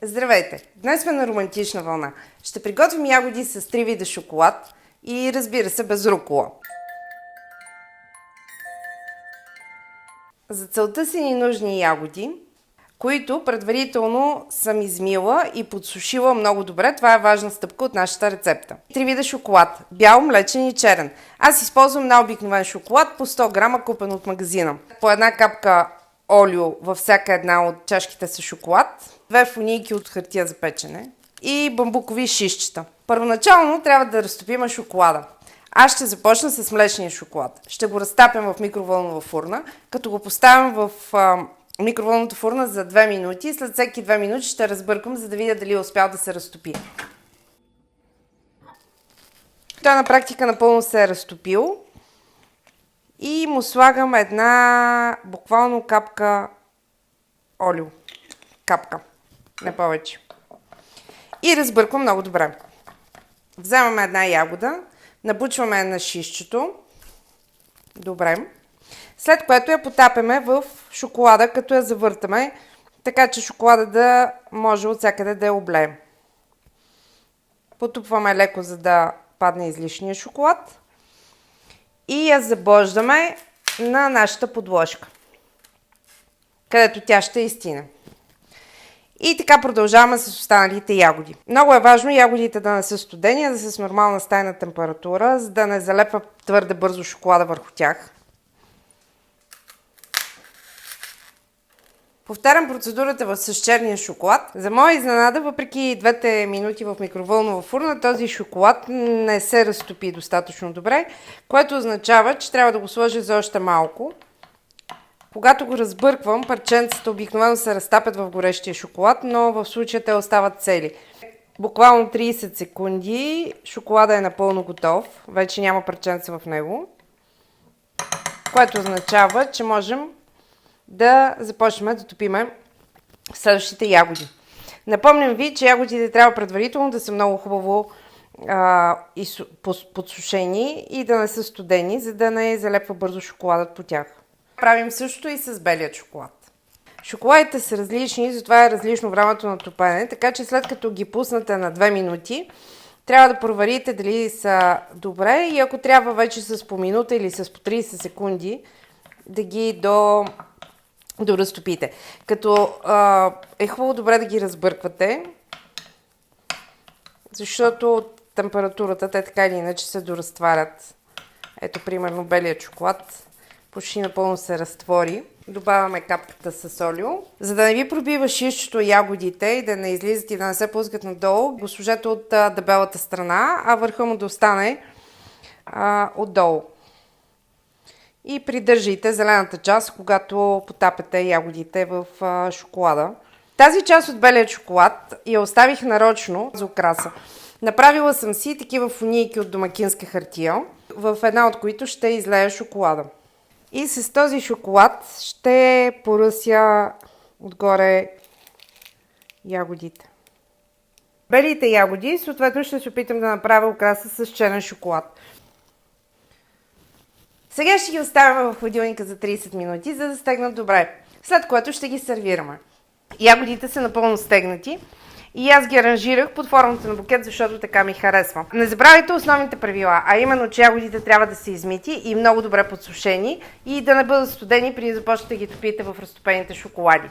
Здравейте! Днес сме на романтична вълна. Ще приготвим ягоди с 3 вида шоколад и, разбира се, без рукола. За целта са ни нужни ягоди, които предварително съм измила и подсушила много добре. Това е важна стъпка от нашата рецепта. 3 вида шоколад – бял, млечен и черен. Аз използвам най-обикновен шоколад по 100 грама, купен от магазина. По една капка олио във всяка една от чашките с шоколад, 2 фунийки от хартия за печене и бамбукови шишчета. Първоначално трябва да разтопим шоколада. Аз ще започна с млечния шоколад. Ще го разтапям в микровълнова фурна, като го поставям в микровълновата фурна за 2 минути. След всеки 2 минути ще разбъркам, за да видя дали е успял да се разтопи. Той на практика напълно се е разтопил. И му слагам една буквално капка олио. Капка, не повече. И разбърквам много добре. Вземаме една ягода, набучваме на шишчето. Добре. След което я потапяме в шоколада, като я завъртаме, така че шоколада да може от всякъде да я облеем. Потупваме леко, за да падне излишния шоколад. И я забождаме на нашата подложка, където тя ще изстине. И така продължаваме с останалите ягоди. Много е важно ягодите да не са студени, а да са с нормална стайна температура, за да не залепва твърде бързо шоколада върху тях. Повтарям процедурата с черния шоколад. За моя изненада, въпреки 2 минути в микровълнова фурна, този шоколад не се разтопи достатъчно добре, което означава, че трябва да го сложа за още малко. Когато го разбърквам, парченцата обикновено се разтапят в горещия шоколад, но в случая те остават цели. Буквално 30 секунди шоколада е напълно готов, вече няма парченца в него, което означава, че можем да започнем да топиме следващите ягоди. Напомням ви, че ягодите трябва предварително да са много хубаво подсушени и да не са студени, за да не залепва бързо шоколадът по тях. Правим същото и с белият шоколад. Шоколадите са различни, затова е различно времето на топене, така че след като ги пуснете на 2 минути, трябва да проверите дали са добре и ако трябва вече с по минута или с по 30 секунди да ги доразтопите. Като е хубаво добре да ги разбърквате, защото от температурата те така или иначе се доразтварят. Ето примерно белият шоколад почти напълно се разтвори. Добавяме капката с олио. За да не ви пробива шишчето ягодите и да не излизат и да не се пускат надолу, го сложете от дебелата страна, а върха му да остане отдолу. И придържайте зелената част, когато потапяте ягодите в шоколада. Тази част от белият шоколад я оставих нарочно за украса. Направила съм си такива фунийки от домакинска хартия, в една от които ще излея шоколада. И с този шоколад ще поръся отгоре ягодите. Белите ягоди, съответно ще се опитам да направя украса с черен шоколад. Сега ще ги оставяме в хладилника за 30 минути, за да стегнат добре, след което ще ги сервираме. Ягодите са напълно стегнати и аз ги аранжирах под формата на букет, защото така ми харесва. Не забравяйте основните правила, а именно, че ягодите трябва да са измити и много добре подсушени и да не бъдат студени преди да започнете да ги топите в разтопените шоколади.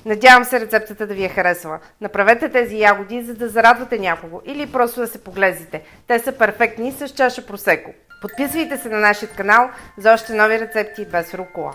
Надявам се рецептата да ви е харесала. Направете тези ягоди, за да зарадвате някого или просто да се поглезите. Те са перфектни с чаша просеко. Подписвайте се на нашия канал за още нови рецепти без рукола.